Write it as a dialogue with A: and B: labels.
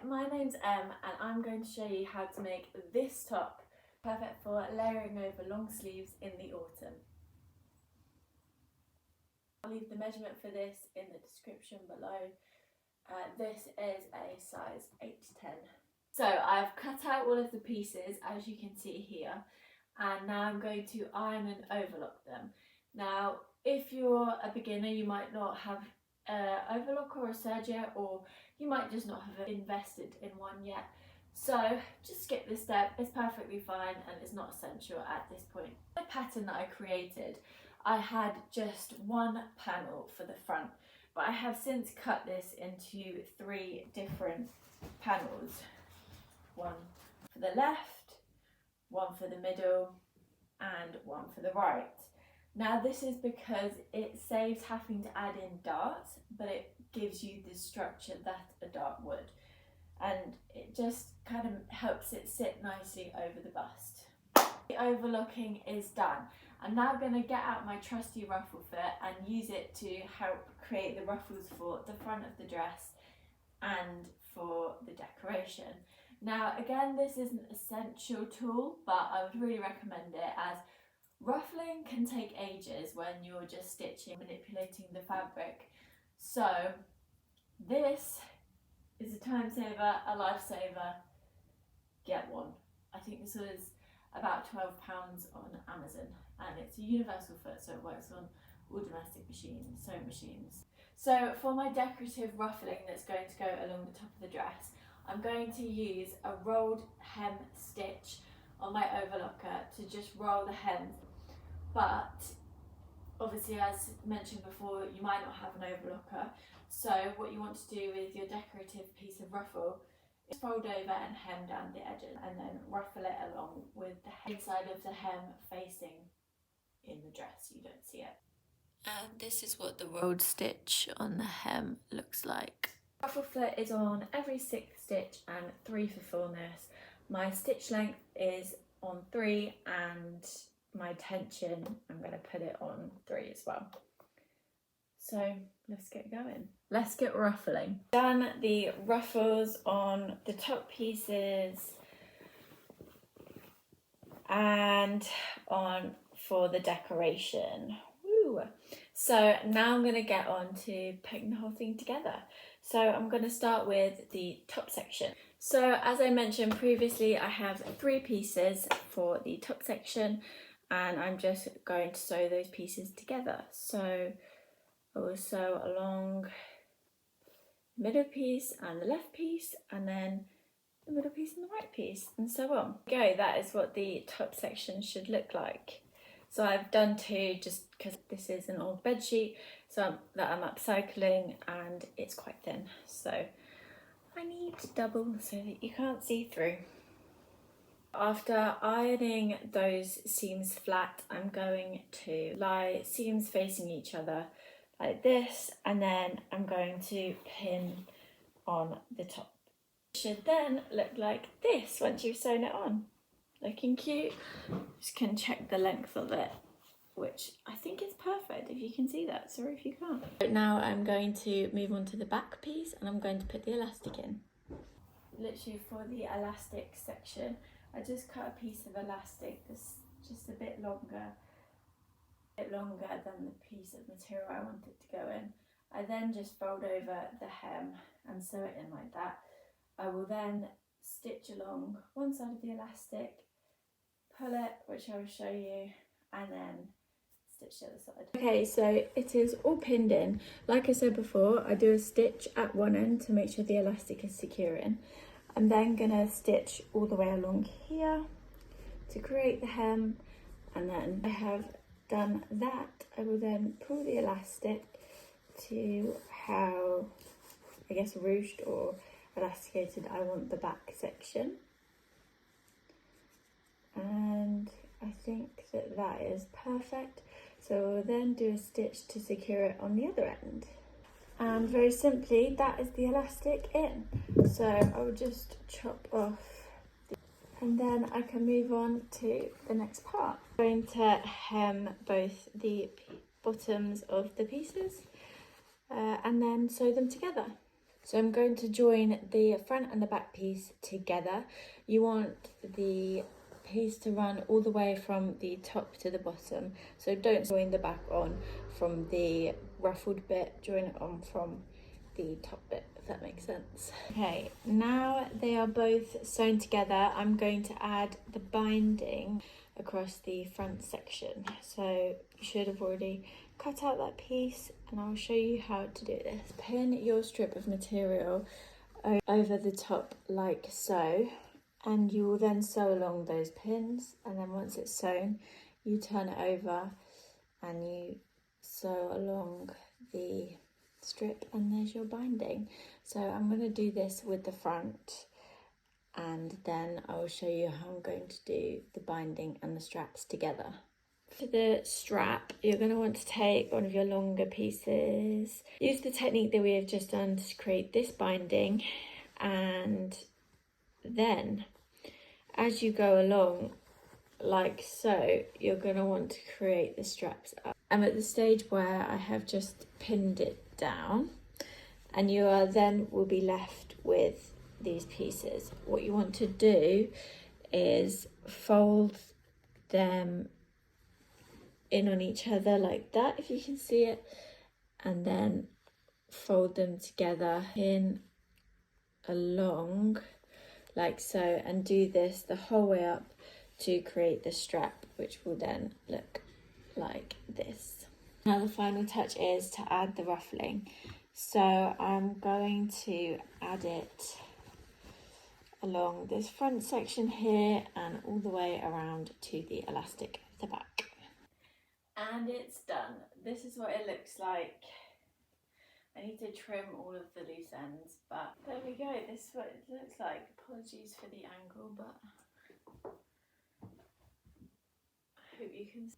A: my name's Em and I'm going to show you how to make this top perfect for layering over long sleeves in the autumn. I'll leave the measurement for this in the description below. This is a size 8 to 10. So I've cut out all of the pieces as you can see here, and now I'm going to iron and overlock them. Now if you're a beginner you might not have overlock or a serger, or you might just not have invested in one yet, so just skip this step. It's perfectly fine and it's not essential at this point. The pattern that I created, I had just one panel for the front, but I have since cut this into 3 different panels, one for the left, one for the middle and one for the right. Now this is because it saves having to add in darts, but it gives you the structure that a dart would, and it just kind of helps it sit nicely over the bust. The overlocking is done. I'm now going to get out my trusty ruffle fit and use it to help create the ruffles for the front of the dress and for the decoration. Now again, this is an essential tool, but I would really recommend it, as ruffling can take ages when you're just stitching, manipulating the fabric. So this is a time saver, a lifesaver. Get one. I think this was about £12 on Amazon, and it's a universal foot, so it works on all domestic machines, sewing machines. So for my decorative ruffling that's going to go along the top of the dress, I'm going to use a rolled hem stitch on my overlocker to just roll the hems. But obviously, as mentioned before, you might not have an overlocker, so what you want to do with your decorative piece of ruffle is fold over and hem down the edges and then ruffle it along with the inside of the hem facing in the dress, so you don't see it. And this is what the rolled stitch on the hem looks like. Ruffle flit is on every 6th stitch and 3 for fullness. My stitch length is on 3 and my tension, I'm going to put it on 3 as well. So let's get going. Let's get ruffling. Done the ruffles on the top pieces and on for the decoration. Woo! So now I'm going to get on to putting the whole thing together. So I'm going to start with the top section. So as I mentioned previously, I have 3 pieces for the top section, and I'm just going to sew those pieces together. So I will sew along the middle piece and the left piece, and then the middle piece and the right piece, and so on. Go, that is what the top section should look like. So I've done 2 just because this is an old bed sheet, so that I'm upcycling, and it's quite thin. So I need to double so that you can't see through. After ironing those seams flat, I'm going to lie seams facing each other like this, and then I'm going to pin on the top. It should then look like this once you've sewn it on. Looking cute. Just can check the length of it, which I think is perfect, if you can see that. Sorry if you can't. Now I'm going to move on to the back piece, and I'm going to put the elastic in. Literally for the elastic section, I just cut a piece of elastic that's just a bit longer than the piece of material I want it to go in. I then just fold over the hem and sew it in like that. I will then stitch along one side of the elastic, pull it, which I will show you, and then stitch the other side. Okay, so it is all pinned in. Like I said before, I do a stitch at one end to make sure the elastic is secure in. I'm then gonna stitch all the way along here to create the hem, and then I have done that, I will then pull the elastic to how, I guess, ruched or elasticated I want the back section, and I think that that is perfect. So we'll then do a stitch to secure it on the other end. And very simply, that is the elastic in. So I will just chop off, and then I can move on to the next part. I'm going to hem both the bottoms of the pieces and then sew them together. So I'm going to join the front and the back piece together. You want the piece to run all the way from the top to the bottom. So don't join the back on from the ruffled bit, join it on from the top bit, if that makes sense. Okay, now they are both sewn together, I'm going to add the binding across the front section. So you should have already cut out that piece, and I'll show you how to do this. Pin your strip of material over the top like so, and you will then sew along those pins, and then once it's sewn you turn it over and you sew along the strip, and there's your binding. So I'm going to do this with the front, and then I'll show you how I'm going to do the binding and the straps together. For the strap, you're going to want to take one of your longer pieces. Use the technique that we have just done to create this binding, and then as you go along like so, you're going to want to create the straps up. I'm at the stage where I have just pinned it down, and you are then will be left with these pieces. What you want to do is fold them in on each other like that, if you can see it, and then fold them together in along like so, and do this the whole way up to create the strap, which will then look like this. Now the final touch is to add the ruffling. So I'm going to add it along this front section here and all the way around to the elastic at the back. And it's done. This is what it looks like. I need to trim all of the loose ends, but there we go. This is what it looks like. Apologies for the angle, but I hope you can see.